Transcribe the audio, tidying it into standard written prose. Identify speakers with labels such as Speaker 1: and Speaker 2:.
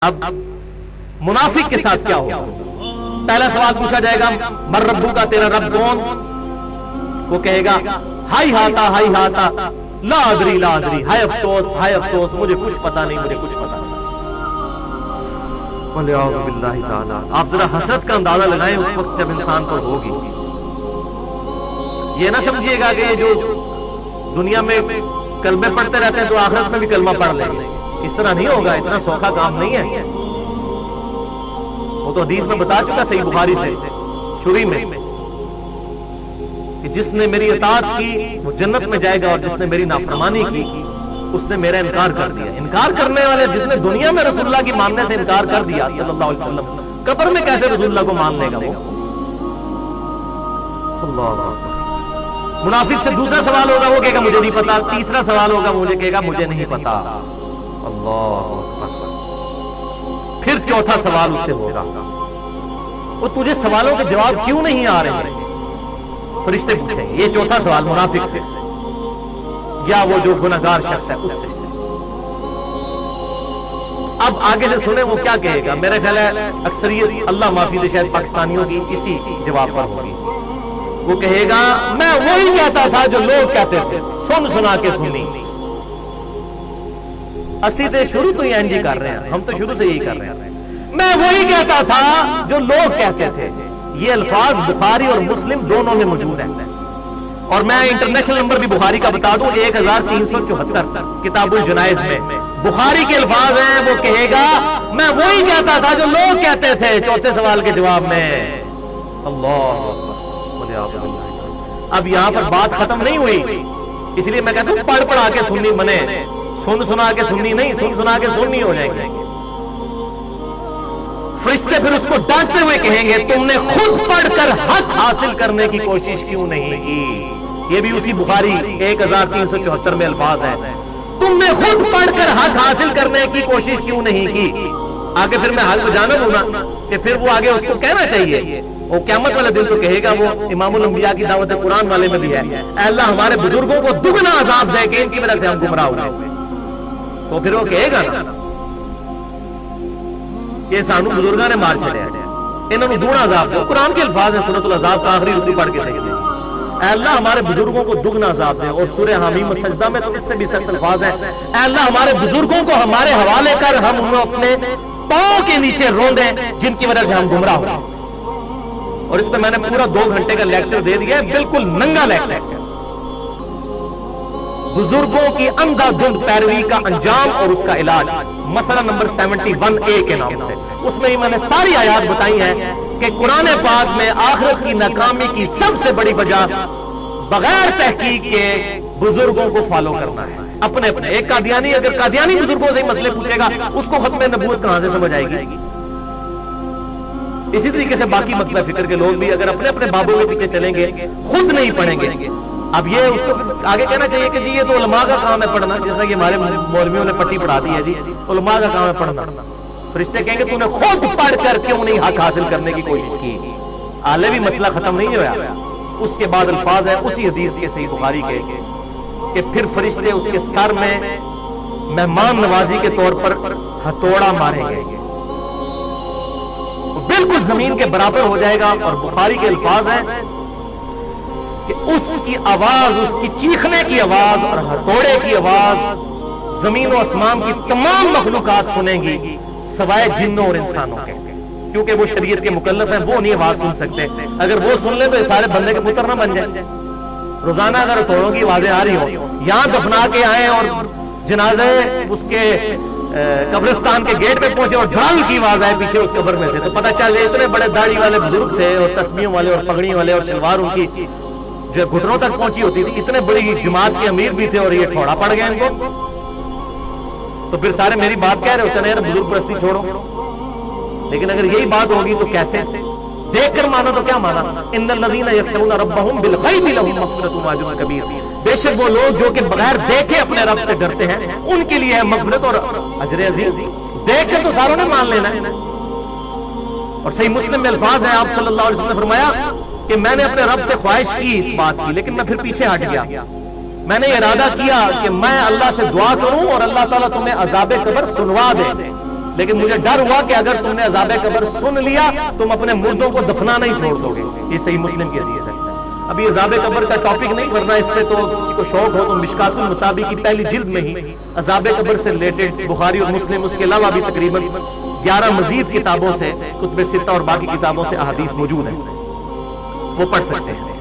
Speaker 1: اب منافق کے ساتھ کیا ہوگا؟ پہلا سوال پوچھا جائے گا مر ربو کا، تیرا رب کون؟ وہ کہے گا ہائی ہاتا لا ادری لا ادری، ہائے افسوس مجھے کچھ پتا نہیں، مجھے کچھ پتا نہیں۔ وَلِعَوْذُ بِاللَّهِ تَعَالَى۔ آپ ذرا حسرت کا اندازہ لگائیں اس وقت جب انسان پر ہوگی۔ یہ نہ سمجھیے گا کہ یہ جو دنیا میں کلمے پڑھتے رہتے ہیں تو آخرت میں بھی کلمہ پڑھ لیں گے، اس طرح نہیں ہوگا، اتنا سوکھا کام نہیں ہے۔ وہ تو حدیث میں بتا چکا صحیح بخاری سے شروع میں کہ جس نے میری اطاعت کی وہ جنت میں جائے گا، اور جس نے میری نافرمانی کی اس نے میرا انکار کر دیا۔ انکار کرنے والے جس نے دنیا میں رسول اللہ کی ماننے سے انکار کر دیا صلی اللہ علیہ وسلم، قبر میں کیسے رسول اللہ کو مان لے گا وہ؟ اللہ اکبر۔ منافق سے دوسرا سوال ہوگا، وہ کہے گا مجھے نہیں پتا۔ تیسرا سوال ہوگا، مجھے کہے گا مجھے نہیں پتا۔ اللہ اکبر۔ پھر چوتھا سوال اس سے ہوگا، وہ تجھے سوالوں کے جواب کیوں نہیں آ رہے ہیں؟ فرشتے پوچھیں گے، یہ چوتھا سوال منافق سے، یا وہ جو گناہگار شخص ہے اس سے۔ اب آگے سے سنیں وہ کیا کہے گا۔ میرا خیال ہے اکثریت اللہ معافی دے شاید پاکستانیوں کی اسی جواب پر ہوگی۔ وہ کہے گا میں وہی کہتا تھا جو لوگ کہتے تھے، سن سنا کے سنی۔ اسی سے شروع تو یہ انجی کر رہے ہیں، ہم تو شروع سے یہی کر رہے ہیں۔ میں وہی کہتا تھا جو لوگ کہتے تھے۔ یہ الفاظ بخاری اور مسلم دونوں میں موجود ہیں، اور میں انٹرنیشنل نمبر بھی بخاری کا بتا دوں 1374 کتاب الجنائز میں بخاری کے الفاظ ہیں۔ وہ کہے گا میں وہی کہتا تھا جو لوگ کہتے تھے چوتھے سوال کے جواب میں۔ اللہ اکبر۔ اب یہاں پر بات ختم نہیں ہوئی، اس لیے میں کہتا ہوں پڑھ پڑھا کے سننی بنے، سن سنا کے سننی نہیں، سن سنا کے سننی ہو جائیں گے۔ فرشتے پھر اس کو ڈانٹتے ہوئے کہیں گے تم نے خود پڑھ کر حق حاصل کرنے کی کوشش کیوں نہیں کی؟ یہ بھی اسی بخاری 1374 میں الفاظ ہے، تم نے خود پڑھ کر حق حاصل کرنے کی کوشش کیوں نہیں کی؟ آگے پھر میں حق بجانا ہوں نا کہ پھر وہ آگے اس کو کہنا چاہیے، وہ قیامت والے دن تو کہے گا، وہ امام الانبیاء کی دعوت قرآن والے میں بھی ہے، اے اللہ ہمارے بزرگوں کو دگنا عذاب دے کہ ان کی وجہ سے ہم گمراہ ہوئے۔ تو پھر وہ کہے گا نا کہ سانو بزرگاں نے مار چھڑیا، انہوں نے دگنا عذاب دے۔ قرآن کے الفاظ ہیں، سورۃ العذاب کا آخری رکوع پڑھ کے دیکھتے ہیں، اے اللہ ہمارے بزرگوں کو دگنا عذاب دے۔ اور سورہ حمیم و سجدہ میں تو اس سے بھی سخت الفاظ ہیں، اے اللہ ہمارے بزرگوں کو ہمارے حوالے کر، ہم انہیں اپنے پاؤں کے نیچے روندیں جن کی وجہ سے ہم گمراہ ہوئے۔ اور اس پہ میں نے پورا 2 گھنٹے کا لیکچر دے دیا ہے، بالکل ننگا لیکچر، بزرگوں کی اندھا دھند پیروی کا انجام اور اس کا علاج، مسئلہ نمبر 71A کے نام سے۔ اس میں ہی میں نے ساری آیات بتائی ہیں کہ قرآن پاک میں آخرت کی ناکامی کی سب سے بڑی وجہ بغیر تحقیق کے بزرگوں کو فالو کرنا ہے اپنے اپنے۔ ایک قادیانی اگر قادیانی بزرگوں سے ہی مسئلے پوچھے گا اس کو ختم نبوت کہاں سے سمجھ آئے گی؟ اسی طریقے سے باقی مطلب فکر کے لوگ بھی اگر اپنے اپنے بابوں کے پیچھے چلیں گے، خود نہیں پڑھیں گے۔ اب یہ اس کو آگے کہنا چاہیے کہ جی یہ تو علماء کا کام ہے پڑھنا، جس طرح کہ ہمارے مولویوں نے پٹی پڑھا دی ہے، جی علماء کا کام ہے پڑھنا۔ فرشتے کہیں گے تو نے خود پڑھ کر کیوں نہیں حق حاصل کرنے کی کوشش کی؟ آلے بھی مسئلہ ختم نہیں ہوا۔ اس کے بعد الفاظ ہے اسی حدیث کے صحیح بخاری کے کہ پھر فرشتے اس کے سر میں مہمان نوازی کے طور پر ہتھوڑا ماریں گے، بالکل زمین کے برابر ہو جائے گا۔ اور بخاری کے الفاظ ہیں کہ اس کی آواز، اس کی چیخنے کی آواز اور ہتھوڑے کی آواز زمین و آسمان کی تمام مخلوقات سنیں گی سوائے جنوں اور انسانوں کے، کیونکہ وہ شریعت کے مکلف ہیں، وہ نہیں آواز سن سکتے۔ اگر وہ سن لیں تو یہ سارے بندے کے پتر نہ بن جائیں۔ روزانہ اگر ہتھوڑوں کی آوازیں آ رہی ہوں، یہاں دفنا کے آئے اور جنازے اس کے قبرستان کے گیٹ پہ پہنچے اور ڈھال کی آواز آئے پیچھے اس قبر میں سے، تو پتہ چل جائے اتنے بڑے داڑھی والے بزرگ تھے اور تسبیحوں والے اور پگڑیوں والے اور شلوار ان کی جو گھٹنوں تک پہنچی ہوتی تھی، اتنے بڑی جماعت کے امیر بھی تھے اور یہ ٹھوڑا پڑ گیا ان کو۔ تو پھر سارے میری بات کہہ رہے ہوتے ہیں یار بزرگ پرستی چھوڑو، لیکن اگر یہی بات ہوگی تو کیسے؟ دیکھ کر مانا تو کیا مانا؟ ان الذین یخشون ربهم بالغیب لهم مغفرۃ واجر کبیر، بے شک وہ لوگ جو کہ بغیر دیکھے اپنے رب سے ڈرتے ہیں ان کے لیے ہے مغفرت اور اجر عظیم۔ دیکھ کر تو ساروں نے مان لینا ہے۔ اور صحیح مسلم میں الفاظ ہیں، آپ صلی اللہ علیہ وسلم نے فرمایا کہ میں نے اپنے رب سے خواہش کی اس بات کی، لیکن میں پھر پیچھے ہٹ گیا۔ میں نے ارادہ کیا کہ میں اللہ سے دعا کروں اور اللہ تعالیٰ تمہیں عذاب قبر سنوا دے، لیکن مجھے ڈر ہوا کہ اگر تم نے عذاب قبر سن لیا تم اپنے مردوں کو دفنانا ہی چھوڑ دو گے. یہ صحیح مسلم کی حدیث ہے. ابھی عذاب قبر کا ٹاپک نہیں، ورنہ اس پہ تو کسی کو شوق ہو تو مشکات المصابیح کی پہلی جلد میں ہی عذاب قبر سے ریلیٹڈ بخاری اور مسلم، اس کے علاوہ بھی تقریباً 11 مزید کتابوں سے، کتب ستہ اور باقی کتابوں سے احادیث موجود ہیں، وہ پڑھ سکتے ہیں.